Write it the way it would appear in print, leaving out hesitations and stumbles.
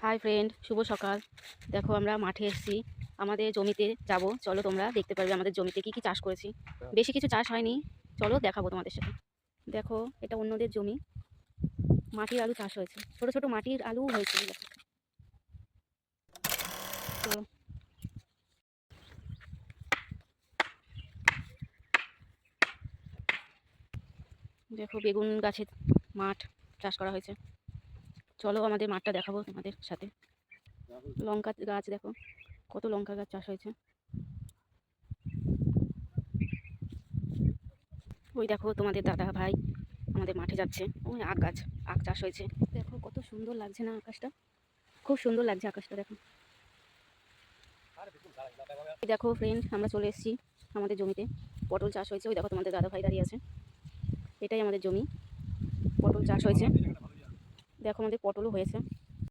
Hi friend, শুভ সকাল। দেখো আমরা মাঠে এসেছি, আমাদের জমিতে যাব। চলো তোমরা দেখতে পারবে আমাদের জমিতে কি কি চাষ করেছি। বেশি কিছু চাষ হয়নি, চলো দেখাবো তোমাদের সাথে। দেখো এটা অন্যদের জমি, মাটির আলু চাষ হয়েছে, ছোট ছোট মাটির আলু হয়েছে। দেখো তো দেখো বেগুন গাছের মাঠ চাষ করা হয়েছে। চলো আমাদের মাঠটা দেখাবো তোমাদের সাথে। লঙ্কা গাছ দেখো, কত লঙ্কা গাছ চাষ হয়েছে। ওই দেখো তোমাদের দাদা ভাই আমাদের মাঠে যাচ্ছে। ওই আখ গাছ, আখ চাষ হয়েছে। দেখো কত সুন্দর লাগছে না আকাশটা, খুব সুন্দর লাগছে আকাশটা। দেখো দেখো ফ্রেন্ড, আমরা চলে এসেছি আমাদের জমিতে, পটল চাষ হয়েছে। ওই দেখো তোমাদের দাদা ভাই দাঁড়িয়ে আছে, এটাই আমাদের জমি, পটল চাষ হয়েছে। দেখো আমাদের পটলও হয়েছে।